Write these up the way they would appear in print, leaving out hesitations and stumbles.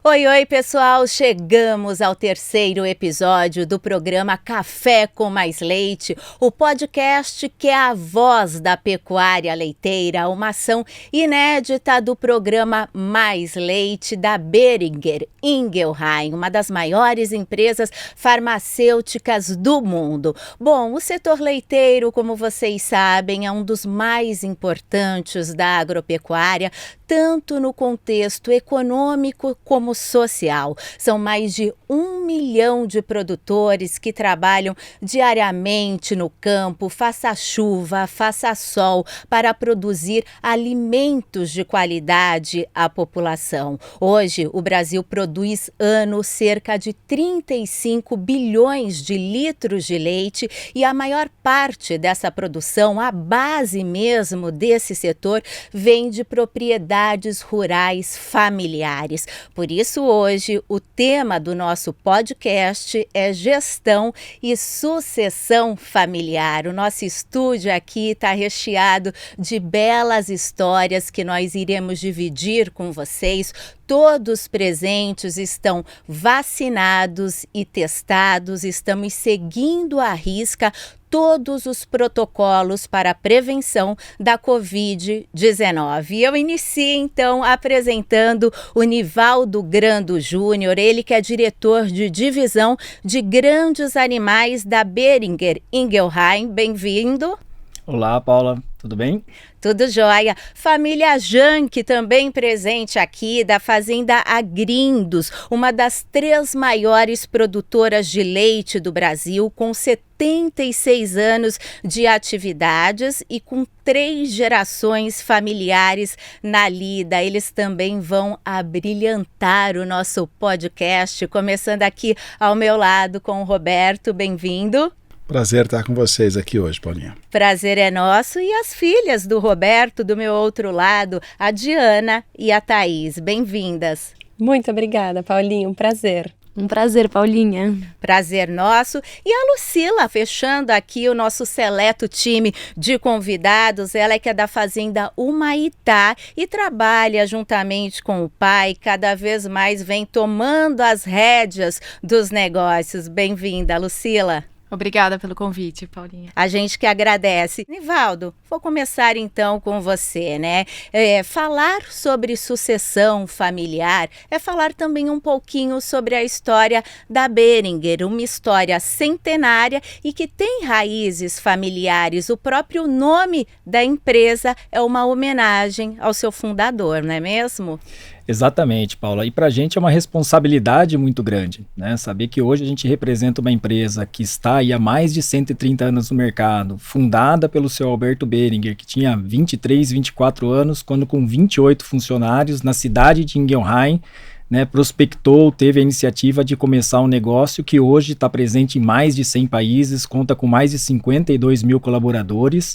Oi, oi, pessoal! Chegamos ao terceiro episódio do programa Café com Mais Leite, o podcast que é a voz da pecuária leiteira, uma ação inédita do programa Mais Leite da Boehringer Ingelheim, uma das maiores empresas farmacêuticas do mundo. Bom, o setor leiteiro, como vocês sabem, é um dos mais importantes da agropecuária, tanto no contexto econômico como social. São mais de 1 milhão de produtores que trabalham diariamente no campo, faça chuva, faça sol, para produzir alimentos de qualidade à população. Hoje, o Brasil produz ano cerca de 35 bilhões de litros de leite e a maior parte dessa produção, a base mesmo desse setor, vem de propriedades rurais familiares. Por isso, hoje, o tema do nosso podcast é gestão e sucessão familiar. O nosso estúdio aqui está recheado de belas histórias que nós iremos dividir com vocês. Todos presentes estão vacinados e testados, estamos seguindo à risca todos os protocolos para a prevenção da Covid-19. Eu inicio, então, apresentando o Nivaldo Grando Júnior, ele que é diretor de divisão de grandes animais da Boehringer Ingelheim. Bem-vindo. Olá, Paula. Tudo bem? Tudo jóia. Família Janck também presente aqui, da Fazenda Agrindos, uma das 3 maiores produtoras de leite do Brasil, com 76 anos de atividades e com 3 gerações familiares na lida. Eles também vão abrilhantar o nosso podcast, começando aqui ao meu lado com o Roberto. Bem-vindo. Prazer estar com vocês aqui hoje, Paulinha. Prazer é nosso. E as filhas do Roberto, do meu outro lado, a Diana e a Thaís. Bem-vindas. Muito obrigada, Paulinha. Um prazer. Um prazer, Paulinha. Prazer nosso. E a Lucila, fechando aqui o nosso seleto time de convidados. Ela é que é da Fazenda Humaitá e trabalha juntamente com o pai. Cada vez mais vem tomando as rédeas dos negócios. Bem-vinda, Lucila. Obrigada pelo convite, Paulinha. A gente que agradece. Nivaldo, vou começar então com você, né? Falar sobre sucessão familiar é falar também um pouquinho sobre a história da Boehringer, uma história centenária e que tem raízes familiares. O próprio nome da empresa é uma homenagem ao seu fundador, não é mesmo? Exatamente, Paula. E para a gente é uma responsabilidade muito grande, né? Saber que hoje a gente representa uma empresa que está aí há mais de 130 anos no mercado, fundada pelo seu Alberto Boehringer, que tinha 23, 24 anos, quando com 28 funcionários, na cidade de Ingelheim, né, prospectou, teve a iniciativa de começar um negócio que hoje está presente em mais de 100 países, conta com mais de 52 mil colaboradores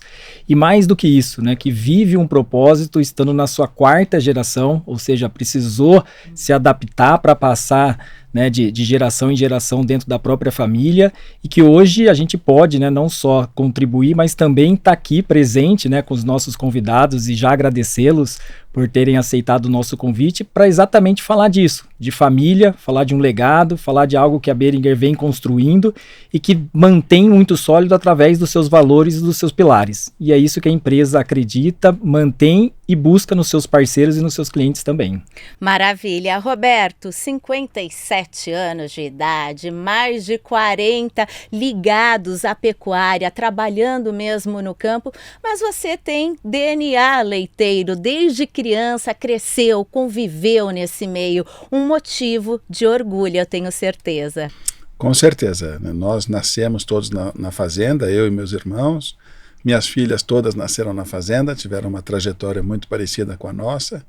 e mais do que isso, né, que vive um propósito estando na sua 4ª geração, ou seja, precisou se adaptar para passar, né, de geração em geração dentro da própria família e que hoje a gente pode, né, não só contribuir, mas também estar aqui presente, né, com os nossos convidados e já agradecê-los por terem aceitado o nosso convite para exatamente falar disso, de família, falar de um legado, falar de algo que a Boehringer vem construindo e que mantém muito sólido através dos seus valores e dos seus pilares. E é isso que a empresa acredita, mantém e busca nos seus parceiros e nos seus clientes também. Maravilha. Roberto, 57 anos de idade, mais de 40 ligados à pecuária, trabalhando mesmo no campo, mas você tem DNA leiteiro, desde criança cresceu, conviveu nesse meio, um motivo de orgulho, eu tenho certeza. Com certeza, né? Nós nascemos todos na fazenda, eu e meus irmãos. Minhas filhas todas nasceram na fazenda, tiveram uma trajetória muito parecida com a nossa.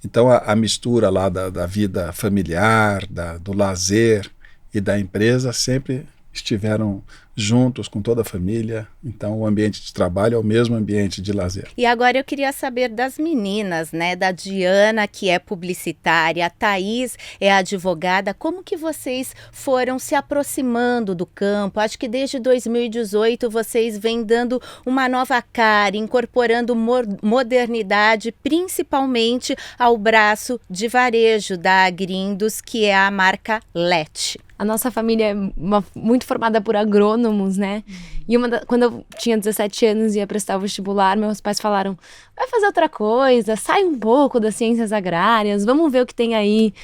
Então a mistura lá da vida familiar, do lazer e da empresa sempre estiveram juntos com toda a família. Então, o ambiente de trabalho é o mesmo ambiente de lazer. E agora eu queria saber das meninas, né? Da Diana, que é publicitária, a Thaís é advogada. Como que vocês foram se aproximando do campo? Acho que desde 2018 vocês vêm dando uma nova cara, incorporando modernidade, principalmente ao braço de varejo da Agrindos, que é a marca LET. A nossa família é muito formada por agrônomos, né? E quando eu tinha 17 anos e ia prestar o vestibular, meus pais falaram, vai fazer outra coisa, sai um pouco das ciências agrárias, vamos ver o que tem aí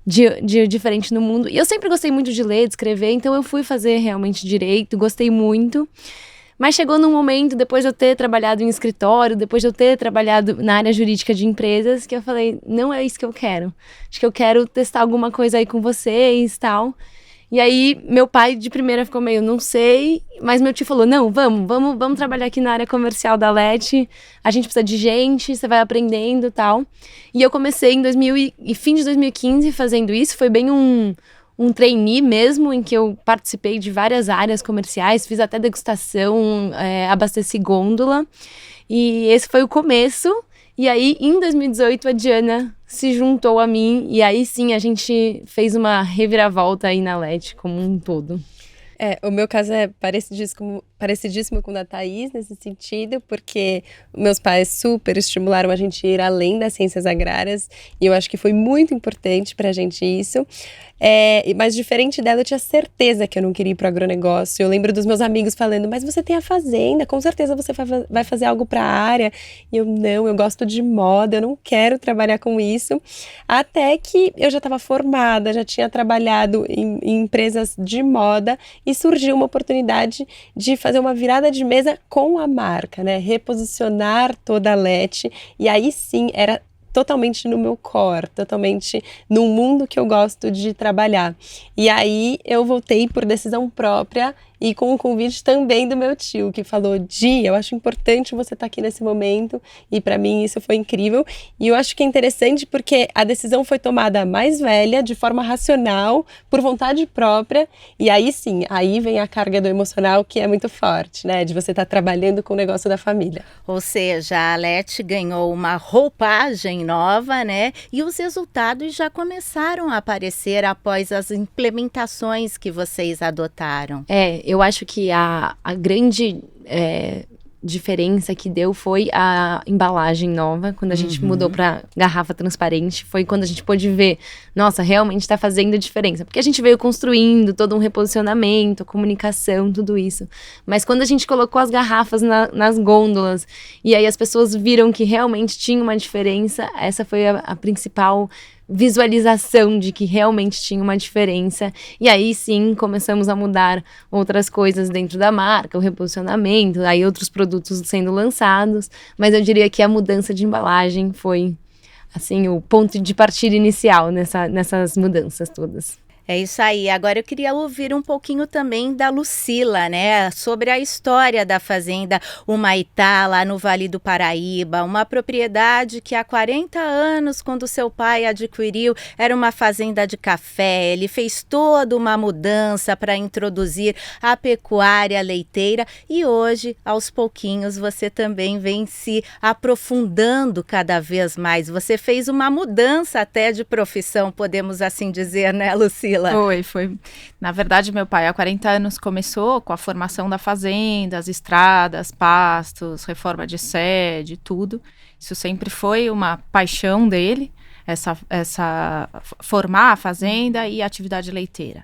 de diferente no mundo. E eu sempre gostei muito de ler, de escrever, então eu fui fazer realmente direito, gostei muito. Mas chegou num momento, depois de eu ter trabalhado em escritório, depois de eu ter trabalhado na área jurídica de empresas, que eu falei, não é isso que eu quero. Acho que eu quero testar alguma coisa aí com vocês e tal. E aí, meu pai de primeira ficou meio, não sei, mas meu tio falou, não, vamos trabalhar aqui na área comercial da LET, a gente precisa de gente, você vai aprendendo e tal. E eu comecei em fim de 2015 fazendo isso, foi bem um trainee mesmo, em que eu participei de várias áreas comerciais, fiz até degustação, abasteci gôndola, e esse foi o começo. E aí, em 2018, a Diana se juntou a mim e aí sim a gente fez uma reviravolta aí na LET como um todo. O meu caso é parecidíssimo com o da Thaís nesse sentido, porque meus pais super estimularam a gente a ir além das ciências agrárias e eu acho que foi muito importante pra gente isso. Mas diferente dela, eu tinha certeza que eu não queria ir pro agronegócio. Eu lembro dos meus amigos falando, mas você tem a fazenda, com certeza você vai fazer algo pra área. E eu gosto de moda, eu não quero trabalhar com isso. Até que eu já estava formada, já tinha trabalhado em empresas de moda e surgiu uma oportunidade de fazer uma virada de mesa com a marca, né? Reposicionar toda a LET. E aí sim, era totalmente no meu core, totalmente no mundo que eu gosto de trabalhar. E aí eu voltei por decisão própria e com o convite também do meu tio, que falou, Di, eu acho importante você estar aqui nesse momento, e para mim isso foi incrível. E eu acho que é interessante porque a decisão foi tomada mais velha, de forma racional, por vontade própria, e aí sim, aí vem a carga do emocional que é muito forte, né, de você estar trabalhando com o negócio da família. Ou seja, a LET ganhou uma roupagem nova, né, e os resultados já começaram a aparecer após as implementações que vocês adotaram. Eu acho que a grande diferença que deu foi a embalagem nova, quando a gente mudou para garrafa transparente, foi quando a gente pôde ver, nossa, realmente está fazendo a diferença, porque a gente veio construindo todo um reposicionamento, comunicação, tudo isso, mas quando a gente colocou as garrafas nas gôndolas, e aí as pessoas viram que realmente tinha uma diferença, essa foi a principal visualização de que realmente tinha uma diferença, e aí sim começamos a mudar outras coisas dentro da marca, o reposicionamento, aí outros produtos sendo lançados, mas eu diria que a mudança de embalagem foi assim o ponto de partida inicial nessas mudanças todas. É isso aí. Agora eu queria ouvir um pouquinho também da Lucila, né? Sobre a história da fazenda Humaitá, lá no Vale do Paraíba. Uma propriedade que há 40 anos, quando seu pai adquiriu, era uma fazenda de café. Ele fez toda uma mudança para introduzir a pecuária leiteira e hoje, aos pouquinhos, você também vem se aprofundando cada vez mais. Você fez uma mudança até de profissão, podemos assim dizer, né, Lucila? Foi. Na verdade, meu pai há 40 anos começou com a formação da fazenda, as estradas, pastos, reforma de sede, tudo. Isso sempre foi uma paixão dele, essa formar a fazenda e a atividade leiteira.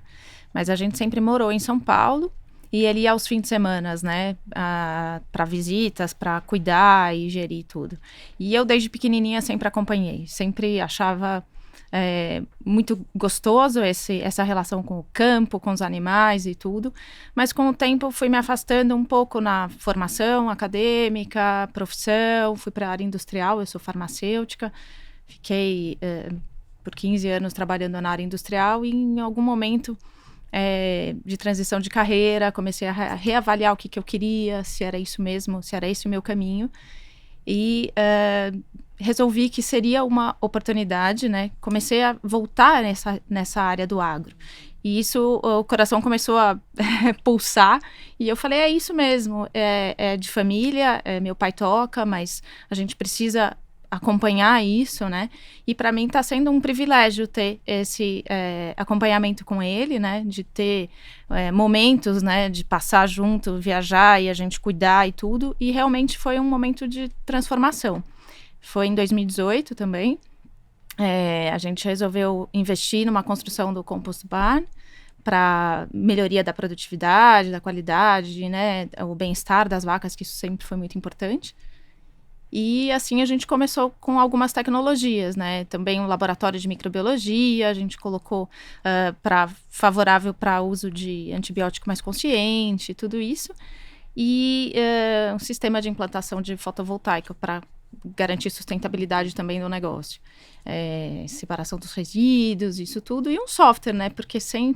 Mas a gente sempre morou em São Paulo e ele ia aos fins de semana, né, para visitas, para cuidar e gerir tudo. E eu, desde pequenininha, sempre acompanhei, sempre achava muito gostoso essa relação com o campo, com os animais e tudo, mas com o tempo fui me afastando um pouco na formação acadêmica, profissão, fui para a área industrial, eu sou farmacêutica, fiquei por 15 anos trabalhando na área industrial e em algum momento de transição de carreira, comecei a reavaliar o que eu queria, se era isso mesmo, se era esse o meu caminho, e resolvi que seria uma oportunidade, né? Comecei a voltar nessa área do agro. E isso, o coração começou a pulsar, e eu falei, é isso mesmo, é de família, meu pai toca, mas a gente precisa acompanhar isso, né? E para mim está sendo um privilégio ter esse acompanhamento com ele, né? De ter momentos, né? De passar junto, viajar e a gente cuidar e tudo. E realmente foi um momento de transformação. Foi em 2018 também. A gente resolveu investir numa construção do compost barn para melhoria da produtividade, da qualidade, né? O bem-estar das vacas, que isso sempre foi muito importante. E assim a gente começou com algumas tecnologias, né? Também um laboratório de microbiologia, a gente colocou favorável para uso de antibiótico mais consciente, tudo isso. E um sistema de implantação de fotovoltaica para garantir sustentabilidade também do negócio. Separação dos resíduos, isso tudo. E um software, né? Porque sem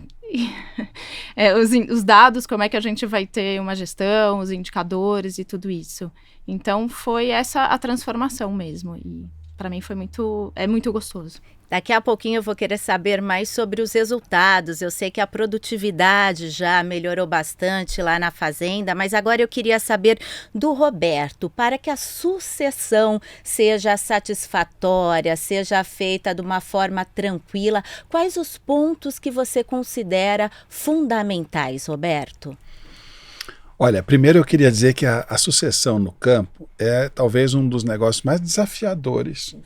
os dados, como é que a gente vai ter uma gestão, os indicadores e tudo isso. Então, foi essa a transformação mesmo. E para mim foi muito gostoso. Daqui a pouquinho eu vou querer saber mais sobre os resultados. Eu sei que a produtividade já melhorou bastante lá na fazenda, mas agora eu queria saber do Roberto, para que a sucessão seja satisfatória, seja feita de uma forma tranquila. Quais os pontos que você considera fundamentais, Roberto? Olha, primeiro eu queria dizer que a sucessão no campo é talvez um dos negócios mais desafiadores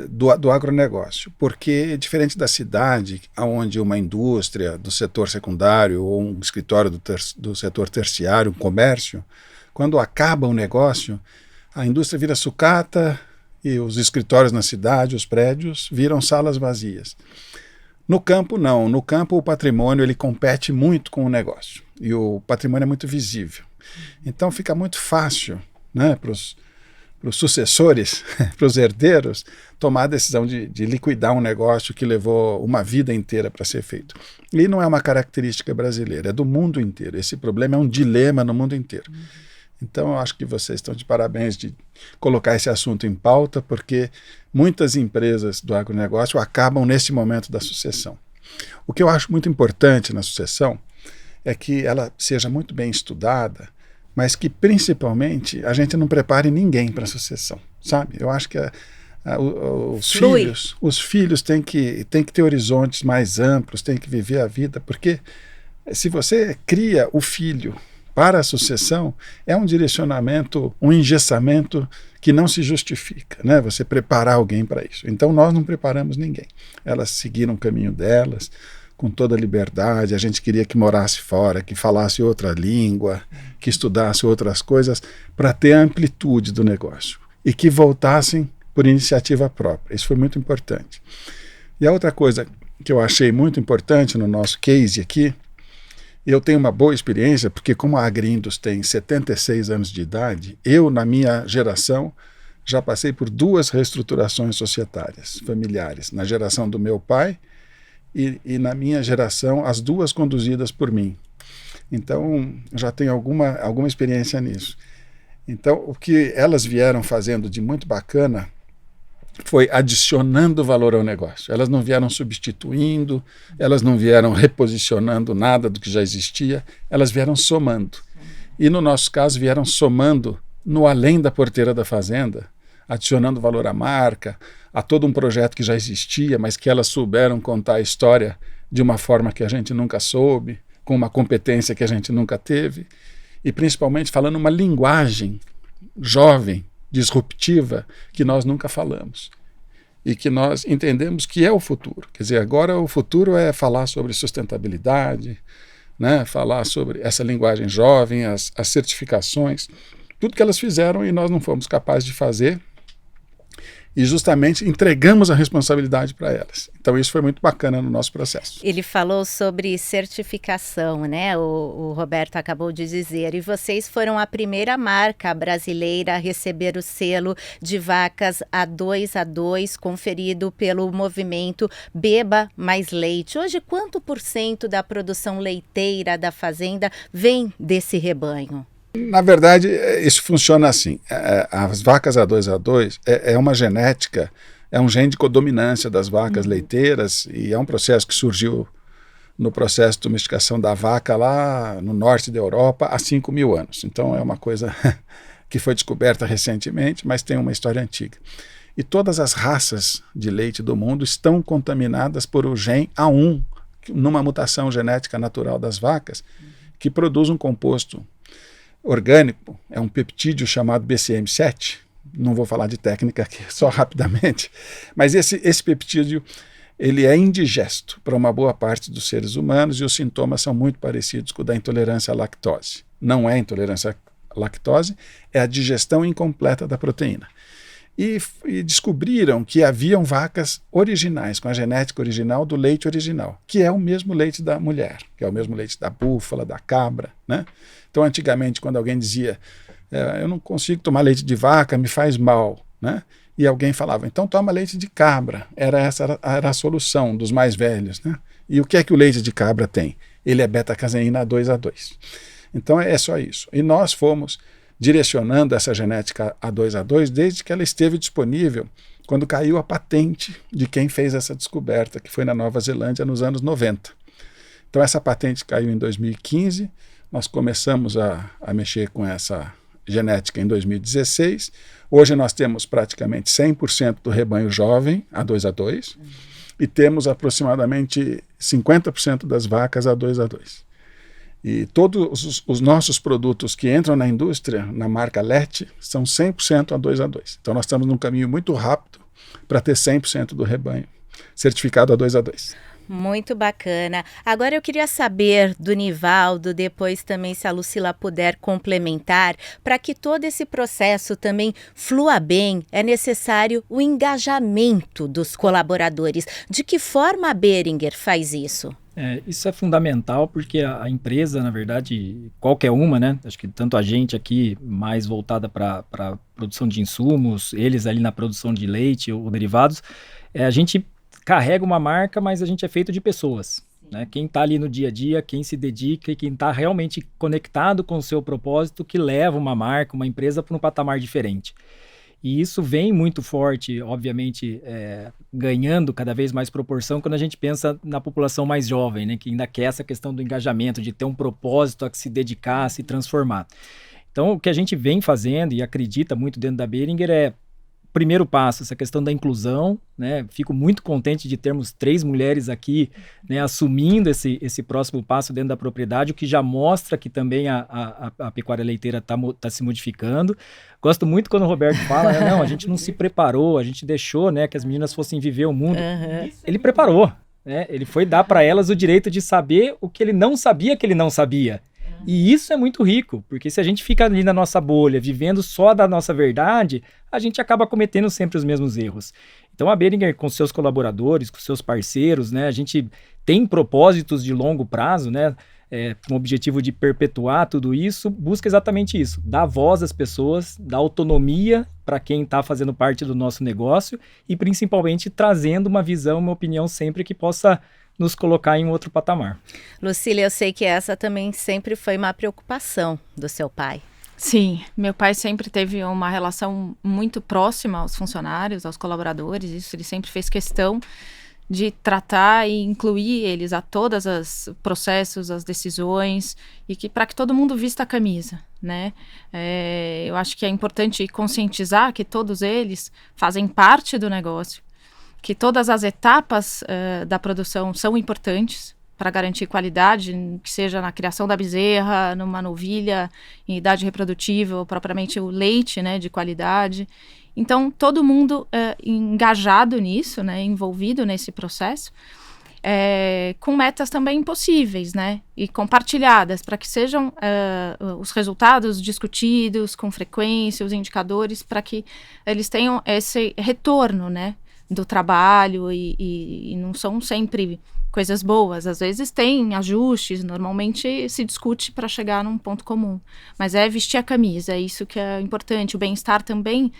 do agronegócio, porque diferente da cidade, onde uma indústria do setor secundário ou um escritório do setor terciário, um comércio, quando acaba o negócio, a indústria vira sucata e os escritórios na cidade, os prédios, viram salas vazias. No campo, não. No campo, o patrimônio ele compete muito com o negócio e o patrimônio é muito visível. Então, fica muito fácil, né, para os sucessores, para os herdeiros, tomar a decisão de liquidar um negócio que levou uma vida inteira para ser feito. E não é uma característica brasileira, é do mundo inteiro. Esse problema é um dilema no mundo inteiro. Então, eu acho que vocês estão de parabéns de colocar esse assunto em pauta, porque muitas empresas do agronegócio acabam nesse momento da sucessão. O que eu acho muito importante na sucessão é que ela seja muito bem estudada, mas que principalmente a gente não prepare ninguém para a sucessão, sabe? Eu acho que os filhos têm que ter horizontes mais amplos, têm que viver a vida, porque se você cria o filho para a sucessão, é um direcionamento, um engessamento que não se justifica, né? Você preparar alguém para isso. Então nós não preparamos ninguém. Elas seguiram o caminho delas, com toda a liberdade, a gente queria que morasse fora, que falasse outra língua, que estudasse outras coisas, para ter a amplitude do negócio. E que voltassem por iniciativa própria. Isso foi muito importante. E a outra coisa que eu achei muito importante no nosso case aqui, eu tenho uma boa experiência, porque como a Agrindos tem 76 anos de idade, eu, na minha geração, já passei por 2 reestruturações societárias, familiares. Na geração do meu pai, e na minha geração, as 2 conduzidas por mim. Então, já tenho alguma experiência nisso. Então, o que elas vieram fazendo de muito bacana foi adicionando valor ao negócio. Elas não vieram substituindo, elas não vieram reposicionando nada do que já existia, elas vieram somando. E no nosso caso, vieram somando no além da porteira da fazenda, adicionando valor à marca, a todo um projeto que já existia, mas que elas souberam contar a história de uma forma que a gente nunca soube, com uma competência que a gente nunca teve, e principalmente falando uma linguagem jovem, disruptiva, que nós nunca falamos. E que nós entendemos que é o futuro. Quer dizer, agora o futuro é falar sobre sustentabilidade, né? Falar sobre essa linguagem jovem, as certificações, tudo que elas fizeram e nós não fomos capazes de fazer, e justamente entregamos a responsabilidade para elas. Então isso foi muito bacana no nosso processo. Ele falou sobre certificação, né? O Roberto acabou de dizer, e vocês foram a primeira marca brasileira a receber o selo de vacas A2A2 conferido pelo movimento Beba Mais Leite. Hoje, quanto % da produção leiteira da fazenda vem desse rebanho? Na verdade, isso funciona assim. As vacas A2A2 é uma genética, é um gene de codominância das vacas leiteiras, e é um processo que surgiu no processo de domesticação da vaca lá no norte da Europa há 5.000 anos. Então é uma coisa que foi descoberta recentemente, mas tem uma história antiga. E todas as raças de leite do mundo estão contaminadas por o gene A1, numa mutação genética natural das vacas, que produz um composto orgânico, é um peptídeo chamado BCM7. Não vou falar de técnica aqui, só rapidamente, mas esse peptídeo ele é indigesto para uma boa parte dos seres humanos, e os sintomas são muito parecidos com o da intolerância à lactose. Não é intolerância à lactose, é a digestão incompleta da proteína. E descobriram que haviam vacas originais, com a genética original do leite original, que é o mesmo leite da mulher, que é o mesmo leite da búfala, da cabra, né? Então, antigamente, quando alguém dizia, eu não consigo tomar leite de vaca, me faz mal, né? E alguém falava, então toma leite de cabra. Essa era a solução dos mais velhos, né? E o que é que o leite de cabra tem? Ele é beta-caseína A2A2. Então é só isso. E nós fomos direcionando essa genética A2A2 desde que ela esteve disponível, quando caiu a patente de quem fez essa descoberta, que foi na Nova Zelândia nos anos 90. Então essa patente caiu em 2015, nós começamos a mexer com essa genética em 2016. Hoje nós temos praticamente 100% do rebanho jovem A2A2 e temos aproximadamente 50% das vacas A2A2. E todos os nossos produtos que entram na indústria, na marca LET, são 100% A2A2. Então nós estamos num caminho muito rápido para ter 100% do rebanho certificado A2A2. Muito bacana. Agora eu queria saber do Nivaldo, depois também se a Lucila puder complementar, para que todo esse processo também flua bem, é necessário o engajamento dos colaboradores. De que forma a Boehringer faz isso? Isso é fundamental, porque a empresa, na verdade, qualquer uma, né? Acho que tanto a gente aqui, mais voltada para a produção de insumos, eles ali na produção de leite ou derivados, a gente carrega uma marca, mas a gente é feito de pessoas, né? Quem está ali no dia a dia, quem se dedica e quem está realmente conectado com o seu propósito, que leva uma marca, uma empresa para um patamar diferente. E isso vem muito forte, obviamente, ganhando cada vez mais proporção quando a gente pensa na população mais jovem, né, que ainda quer essa questão do engajamento, de ter um propósito a se dedicar, a se transformar. Então, o que a gente vem fazendo e acredita muito dentro da Boehringer é, primeiro passo, essa questão da inclusão, né? Fico muito contente de termos 3 mulheres aqui, né, assumindo esse próximo passo dentro da propriedade, o que já mostra que também a pecuária leiteira tá se modificando. Gosto muito quando o Roberto fala, né, não, a gente não se preparou, a gente deixou, né, que as meninas fossem viver o mundo. Ele preparou, né? Ele foi dar para elas o direito de saber o que ele não sabia que ele não sabia. E isso é muito rico, porque se a gente fica ali na nossa bolha, vivendo só da nossa verdade, a gente acaba cometendo sempre os mesmos erros. Então a Boehringer, com seus colaboradores, com seus parceiros, né, a gente tem propósitos de longo prazo, né, com o objetivo de perpetuar tudo isso, busca exatamente isso, dar voz às pessoas, dar autonomia para quem está fazendo parte do nosso negócio e principalmente trazendo uma visão, uma opinião sempre que possa nos colocar em outro patamar. Lucília, eu sei que essa também sempre foi uma preocupação do seu pai. Sim, meu pai sempre teve uma relação muito próxima aos funcionários, aos colaboradores, isso ele sempre fez questão de tratar e incluir eles a todos os processos, as decisões, e que para que todo mundo vista a camisa, né? Eu acho que é importante conscientizar que todos eles fazem parte do negócio, que todas as etapas da produção são importantes para garantir qualidade, que seja na criação da bezerra, numa novilha em idade reprodutiva, ou propriamente o leite, né, de qualidade. Então, todo mundo engajado nisso, né, envolvido nesse processo, com metas também possíveis, né, e compartilhadas, para que sejam os resultados discutidos com frequência, os indicadores, para que eles tenham esse retorno, né, do trabalho e não são sempre coisas boas, às vezes tem ajustes, normalmente se discute para chegar num ponto comum, mas é vestir a camisa, é isso que é importante. O bem-estar também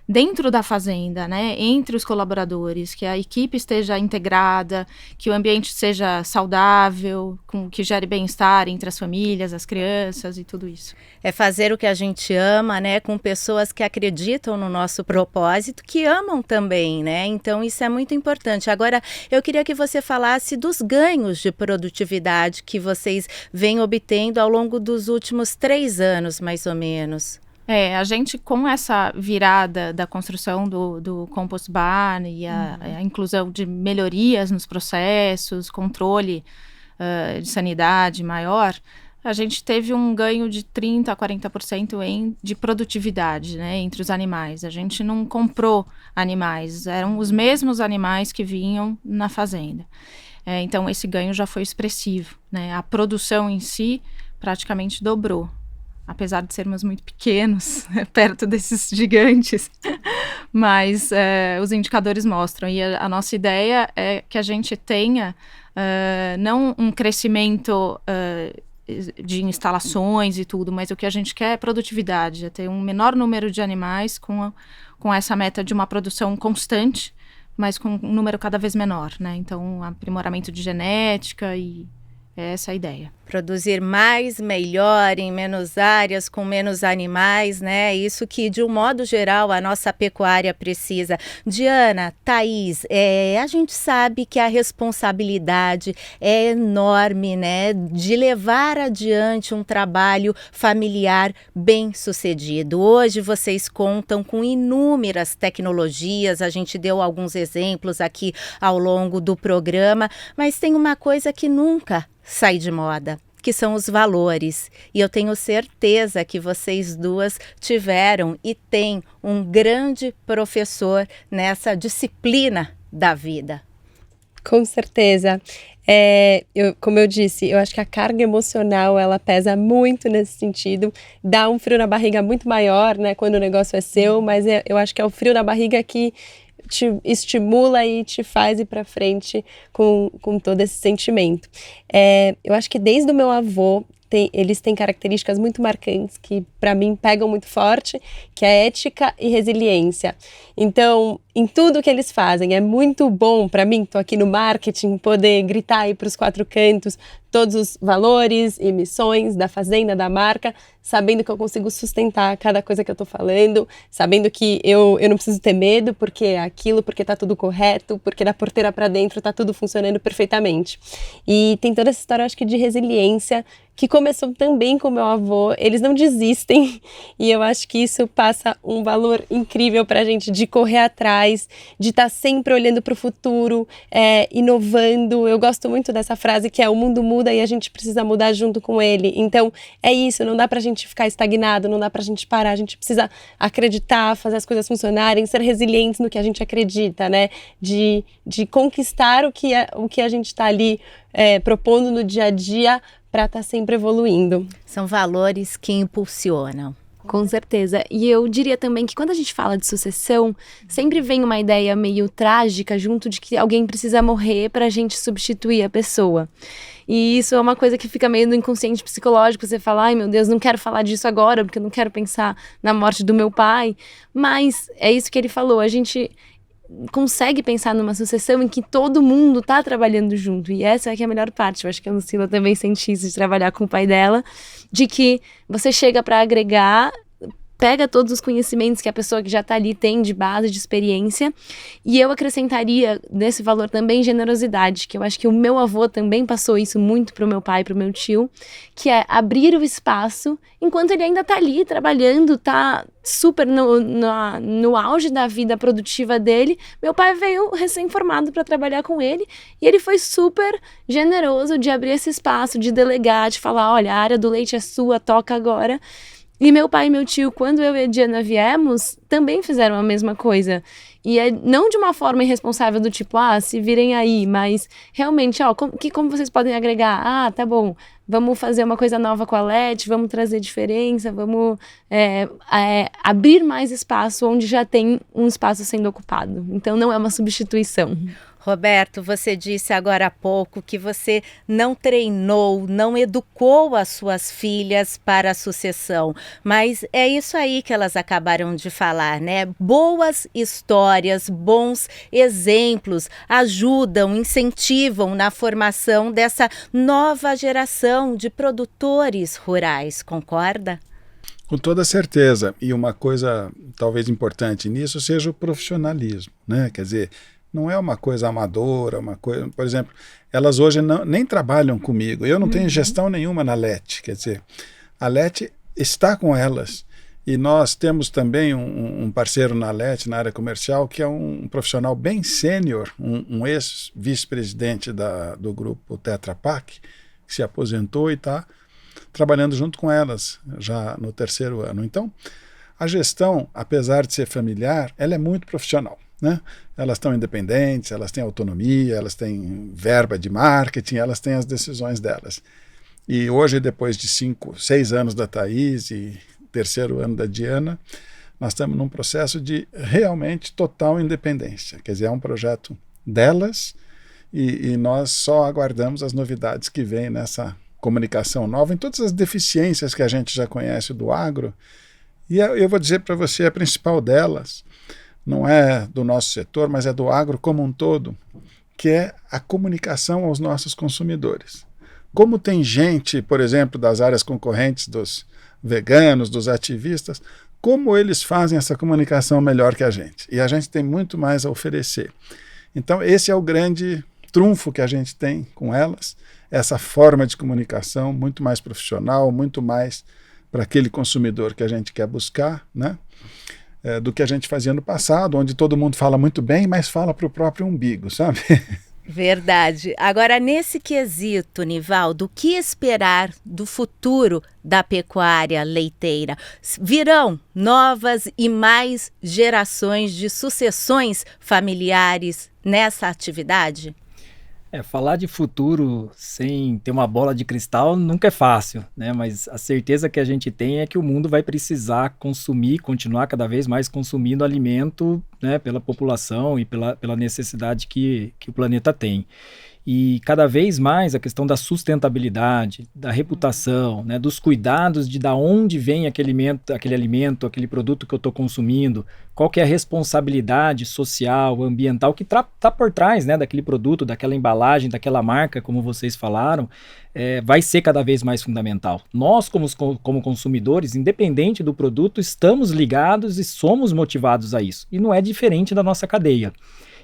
dentro da fazenda, né, entre os colaboradores, que a equipe esteja integrada, que o ambiente seja saudável, que gere bem-estar entre as famílias, as crianças e tudo isso. É fazer o que a gente ama, né, com pessoas que acreditam no nosso propósito, que amam também, né? Então isso é muito importante. Agora, eu queria que você falasse dos ganhos de produtividade que vocês vêm obtendo ao longo dos últimos 3 anos, mais ou menos. A gente, com essa virada da construção do Compost Barn e a inclusão de melhorias nos processos, controle de sanidade maior, a gente teve um ganho de 30% a 40% de produtividade, né, entre os animais. A gente não comprou animais, eram os mesmos animais que vinham na fazenda. Então, esse ganho já foi expressivo, né? A produção em si praticamente dobrou. Apesar de sermos muito pequenos, perto desses gigantes, mas os indicadores mostram. E a nossa ideia é que a gente tenha não um crescimento de instalações e tudo, mas o que a gente quer é produtividade, é ter um menor número de animais com essa meta de uma produção constante, mas com um número cada vez menor, né? Então, aprimoramento de genética e é essa a ideia. Produzir mais, melhor, em menos áreas, com menos animais, né? Isso que, de um modo geral, a nossa pecuária precisa. Diana, Thaís, a gente sabe que a responsabilidade é enorme, né? De levar adiante um trabalho familiar bem sucedido. Hoje vocês contam com inúmeras tecnologias, a gente deu alguns exemplos aqui ao longo do programa, mas tem uma coisa que nunca sai de moda, que são os valores. E eu tenho certeza que vocês duas tiveram e têm um grande professor nessa disciplina da vida. Com certeza. Como eu disse, eu acho que a carga emocional, ela pesa muito nesse sentido, dá um frio na barriga muito maior, né, quando o negócio é seu, mas eu acho que é o frio na barriga que te estimula e te faz ir para frente com todo esse sentimento. Eu acho que desde o meu avô, eles têm características muito marcantes que para mim pegam muito forte, que é ética e resiliência. Então, em tudo que eles fazem, é muito bom para mim, estou aqui no marketing, poder gritar aí para os 4 cantos todos os valores e missões da fazenda, da marca, sabendo que eu consigo sustentar cada coisa que eu estou falando, sabendo que eu não preciso ter medo, porque é aquilo, porque está tudo correto, porque da porteira para dentro está tudo funcionando perfeitamente. E tem toda essa história, acho que de resiliência, que começou também com meu avô. Eles não desistem, e eu acho que isso passa um valor incrível para a gente, de correr atrás, de estar sempre olhando para o futuro, inovando. Eu gosto muito dessa frase que é: o mundo muda e a gente precisa mudar junto com ele. Então é isso, não dá pra gente ficar estagnado, não dá pra gente parar, a gente precisa acreditar, fazer as coisas funcionarem, ser resilientes no que a gente acredita, né? De conquistar o que a gente está ali propondo no dia a dia para estar sempre evoluindo. São valores que impulsionam. Com certeza. E eu diria também que quando a gente fala de sucessão, sempre vem uma ideia meio trágica junto de que alguém precisa morrer para a gente substituir a pessoa. E isso é uma coisa que fica meio no inconsciente psicológico. Você fala: ai meu Deus, não quero falar disso agora, porque eu não quero pensar na morte do meu pai. Mas é isso que ele falou, a gente consegue pensar numa sucessão em que todo mundo tá trabalhando junto, e essa é que é a melhor parte. Eu acho que a Lucila também sente isso de trabalhar com o pai dela, de que você chega para agregar, pega todos os conhecimentos que a pessoa que já está ali tem de base, de experiência, e eu acrescentaria nesse valor também generosidade, que eu acho que o meu avô também passou isso muito pro meu pai, pro meu tio, que é abrir o espaço enquanto ele ainda está ali trabalhando, tá super no auge da vida produtiva dele. Meu pai veio recém-formado para trabalhar com ele, e ele foi super generoso de abrir esse espaço, de delegar, de falar: olha, a área do leite é sua, toca agora. E meu pai e meu tio, quando eu e a Diana viemos, também fizeram a mesma coisa. E não de uma forma irresponsável do tipo: se virem aí, mas realmente, como vocês podem agregar? Tá bom, vamos fazer uma coisa nova com a Leti, vamos trazer diferença, vamos abrir mais espaço onde já tem um espaço sendo ocupado. Então não é uma substituição. Roberto, você disse agora há pouco que você não treinou, não educou as suas filhas para a sucessão, mas é isso aí que elas acabaram de falar, né? Boas histórias, bons exemplos ajudam, incentivam na formação dessa nova geração de produtores rurais, concorda? Com toda certeza. E uma coisa talvez importante nisso seja o profissionalismo, né? Quer dizer, não é uma coisa amadora, uma coisa, por exemplo, elas hoje nem trabalham comigo. Eu não tenho gestão nenhuma na LET, quer dizer, a LET está com elas. E nós temos também um parceiro na LET, na área comercial, que é um profissional bem sênior, um ex-vice-presidente do grupo Tetra Pak, que se aposentou e está trabalhando junto com elas já no 3º ano. Então, a gestão, apesar de ser familiar, ela é muito profissional, né? Elas estão independentes, elas têm autonomia, elas têm verba de marketing, elas têm as decisões delas. E hoje, depois de 6 anos da Thaís e 3º ano da Diana, nós estamos num processo de realmente total independência. Quer dizer, é um projeto delas e nós só aguardamos as novidades que vêm nessa comunicação nova, em todas as deficiências que a gente já conhece do agro. E eu vou dizer para você, a principal delas não é do nosso setor, mas é do agro como um todo, que é a comunicação aos nossos consumidores. Como tem gente, por exemplo, das áreas concorrentes, dos veganos, dos ativistas, como eles fazem essa comunicação melhor que a gente. E a gente tem muito mais a oferecer. Então, esse é o grande trunfo que a gente tem com elas, essa forma de comunicação muito mais profissional, muito mais para aquele consumidor que a gente quer buscar, né? Do que a gente fazia no passado, onde todo mundo fala muito bem, mas fala para o próprio umbigo, sabe? Verdade. Agora, nesse quesito, Nivaldo, o que esperar do futuro da pecuária leiteira? Virão novas e mais gerações de sucessões familiares nessa atividade? Falar de futuro sem ter uma bola de cristal nunca é fácil, né? Mas a certeza que a gente tem é que o mundo vai precisar consumir, continuar cada vez mais consumindo alimento, né, pela população e pela necessidade que o planeta tem. E cada vez mais a questão da sustentabilidade, da reputação, né, dos cuidados de onde vem aquele alimento, aquele produto que eu estou consumindo, qual que é a responsabilidade social, ambiental que está por trás, né, daquele produto, daquela embalagem, daquela marca, como vocês falaram, vai ser cada vez mais fundamental. Nós, como consumidores, independente do produto, estamos ligados e somos motivados a isso. E não é diferente da nossa cadeia.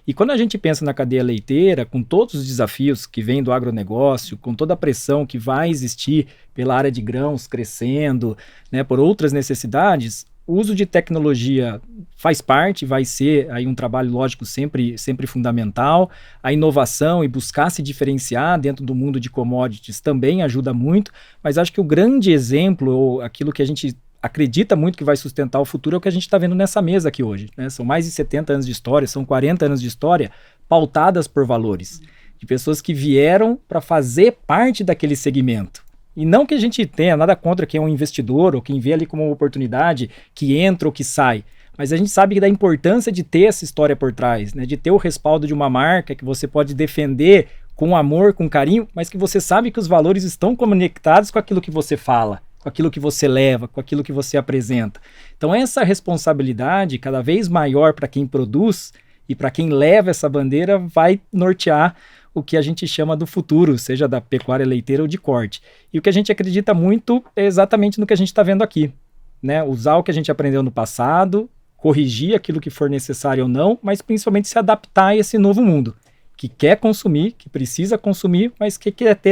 E quando a gente pensa na cadeia leiteira, com todos os desafios que vêm do agronegócio, com toda a pressão que vai existir pela área de grãos crescendo, né, por outras necessidades, o uso de tecnologia faz parte, vai ser aí um trabalho, lógico, sempre fundamental. A inovação e buscar se diferenciar dentro do mundo de commodities também ajuda muito, mas acho que o grande exemplo, ou aquilo que a gente acredita muito que vai sustentar o futuro é o que a gente está vendo nessa mesa aqui hoje, né? São mais de 70 anos de história, são 40 anos de história pautadas por valores, de pessoas que vieram para fazer parte daquele segmento. E não que a gente tenha nada contra quem é um investidor ou quem vê ali como uma oportunidade que entra ou que sai, mas a gente sabe da importância de ter essa história por trás, né? De ter o respaldo de uma marca que você pode defender com amor, com carinho, mas que você sabe que os valores estão conectados com aquilo que você fala, com aquilo que você leva, com aquilo que você apresenta. Então essa responsabilidade cada vez maior para quem produz e para quem leva essa bandeira vai nortear o que a gente chama do futuro, seja da pecuária leiteira ou de corte. E o que a gente acredita muito é exatamente no que a gente está vendo aqui, né? Usar o que a gente aprendeu no passado, corrigir aquilo que for necessário ou não, mas principalmente se adaptar a esse novo mundo, que quer consumir, que precisa consumir, mas que quer ter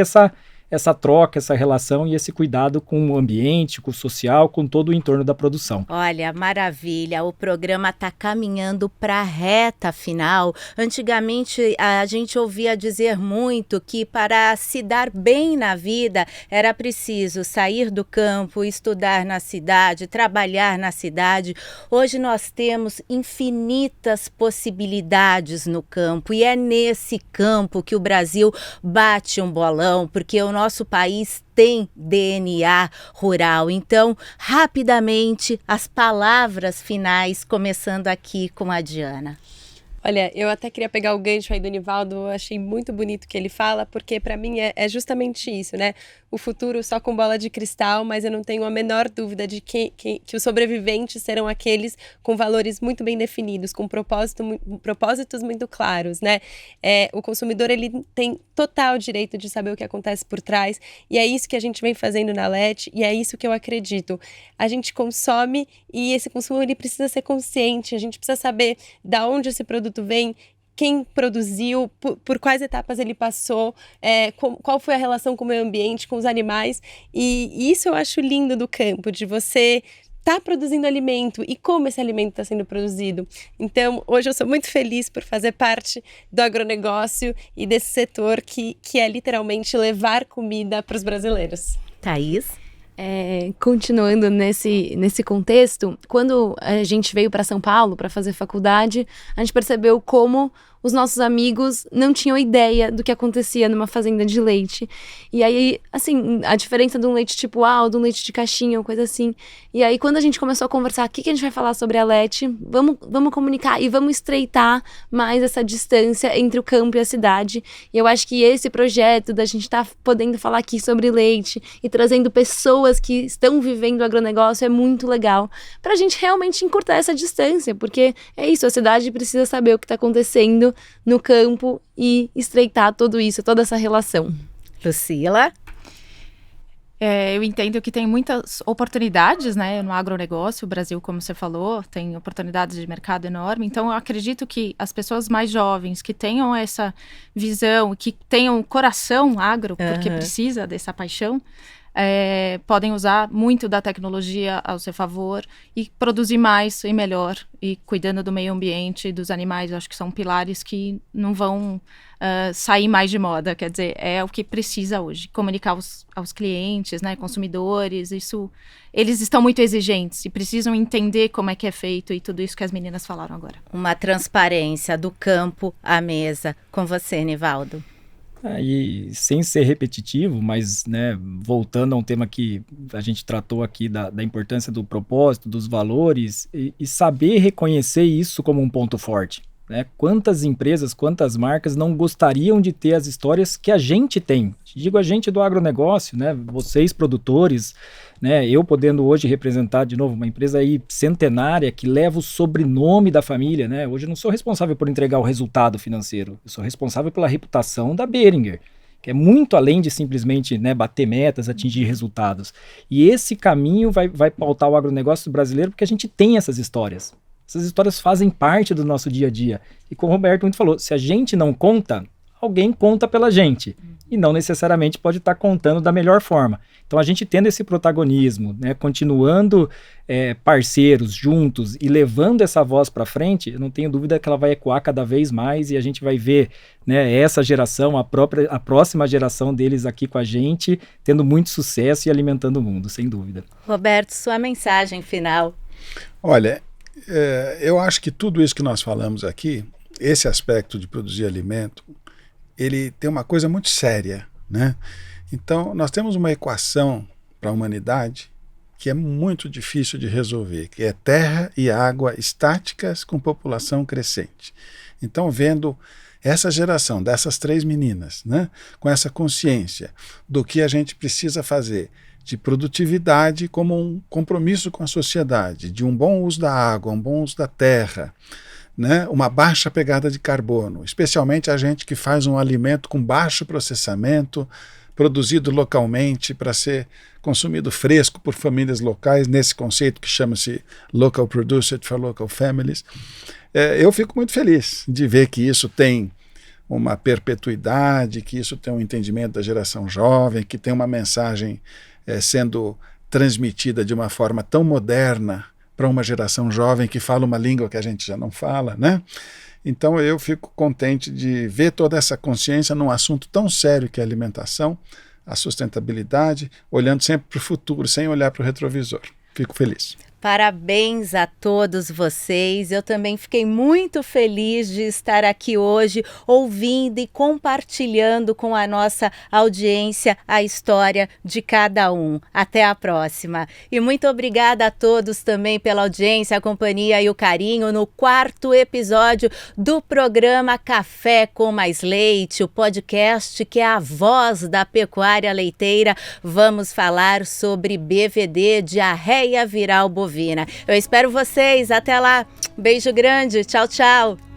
essa troca, essa relação e esse cuidado com o ambiente, com o social, com todo o entorno da produção. Olha, maravilha, o programa está caminhando para a reta final. Antigamente a gente ouvia dizer muito que para se dar bem na vida era preciso sair do campo, estudar na cidade, trabalhar na cidade. Hoje nós temos infinitas possibilidades no campo e é nesse campo que o Brasil bate um bolão, porque o nosso país tem DNA rural. Então, rapidamente, as palavras finais, começando aqui com a Diana. Olha, eu até queria pegar o gancho aí do Nivaldo, eu achei muito bonito o que ele fala, porque para mim é justamente isso, né? O futuro só com bola de cristal, mas eu não tenho a menor dúvida de que os sobreviventes serão aqueles com valores muito bem definidos, com propósitos muito claros, né? O consumidor, ele tem total direito de saber o que acontece por trás, e é isso que a gente vem fazendo na LET, e é isso que eu acredito. A gente consome e esse consumo, ele precisa ser consciente, a gente precisa saber da onde esse produto vem, quem produziu, por quais etapas ele passou, qual foi a relação com o meio ambiente, com os animais, e isso eu acho lindo do campo, de você estar produzindo alimento e como esse alimento está sendo produzido. Então, hoje eu sou muito feliz por fazer parte do agronegócio e desse setor que é literalmente levar comida para os brasileiros. Thaís? Continuando nesse contexto, quando a gente veio para São Paulo para fazer faculdade, a gente percebeu como os nossos amigos não tinham ideia do que acontecia numa fazenda de leite. E aí, assim, a diferença de um leite tipo A ou de um leite de caixinha ou coisa assim. E aí, quando a gente começou a conversar, o que a gente vai falar sobre a LET? Vamos comunicar e vamos estreitar mais essa distância entre o campo e a cidade. E eu acho que esse projeto da gente estar podendo falar aqui sobre leite e trazendo pessoas que estão vivendo o agronegócio é muito legal. Pra gente realmente encurtar essa distância, porque é isso, a cidade precisa saber o que está acontecendo no campo e estreitar tudo isso, toda essa relação. Lucila? Eu entendo que tem muitas oportunidades, né, no agronegócio. O Brasil, como você falou, tem oportunidades de mercado enorme. Então, eu acredito que as pessoas mais jovens que tenham essa visão, que tenham coração agro, porque precisa dessa paixão, podem usar muito da tecnologia ao seu favor e produzir mais e melhor, e cuidando do meio ambiente e dos animais. Eu acho que são pilares que não vão sair mais de moda. Quer dizer, é o que precisa hoje. Comunicar aos clientes, né, consumidores, isso, eles estão muito exigentes e precisam entender como é que é feito e tudo isso que as meninas falaram agora. Uma transparência do campo à mesa. Com você, Nivaldo. E sem ser repetitivo, mas, né, voltando a um tema que a gente tratou aqui da importância do propósito, dos valores, e saber reconhecer isso como um ponto forte, né? Quantas empresas, quantas marcas não gostariam de ter as histórias que a gente tem? Digo a gente do agronegócio, né? Vocês produtores, né? Eu podendo hoje representar de novo uma empresa aí centenária que leva o sobrenome da família, né? Hoje eu não sou responsável por entregar o resultado financeiro, eu sou responsável pela reputação da Boehringer, que é muito além de simplesmente, né, bater metas, atingir resultados. E esse caminho vai pautar o agronegócio brasileiro porque a gente tem essas histórias. Essas histórias fazem parte do nosso dia a dia. E como o Roberto muito falou, se a gente não conta, alguém conta pela gente. E não necessariamente pode estar contando da melhor forma. Então a gente tendo esse protagonismo, né, continuando parceiros, juntos e levando essa voz para frente, eu não tenho dúvida que ela vai ecoar cada vez mais e a gente vai ver, né, essa geração, a próxima geração deles aqui com a gente, tendo muito sucesso e alimentando o mundo, sem dúvida. Roberto, sua mensagem final. Olha, eu acho que tudo isso que nós falamos aqui, esse aspecto de produzir alimento, ele tem uma coisa muito séria, né? Então, nós temos uma equação para a humanidade que é muito difícil de resolver, que é terra e água estáticas com população crescente. Então, vendo essa geração dessas 3 meninas, né, com essa consciência do que a gente precisa fazer, de produtividade como um compromisso com a sociedade, de um bom uso da água, um bom uso da terra, né, uma baixa pegada de carbono, especialmente a gente que faz um alimento com baixo processamento, produzido localmente para ser consumido fresco por famílias locais, nesse conceito que chama-se Local Produced for Local Families. Eu fico muito feliz de ver que isso tem uma perpetuidade, que isso tem um entendimento da geração jovem, que tem uma mensagem sendo transmitida de uma forma tão moderna para uma geração jovem que fala uma língua que a gente já não fala, né? Então eu fico contente de ver toda essa consciência num assunto tão sério que é a alimentação, a sustentabilidade, olhando sempre para o futuro, sem olhar para o retrovisor. Fico feliz. Parabéns a todos vocês. Eu também fiquei muito feliz de estar aqui hoje ouvindo e compartilhando com a nossa audiência a história de cada um. Até a próxima. E muito obrigada a todos também pela audiência, a companhia e o carinho no 4º episódio do programa Café com Mais Leite, o podcast que é a voz da pecuária leiteira. Vamos falar sobre BVD, diarreia viral bovina. Eu espero vocês. Até lá. Beijo grande. Tchau, tchau.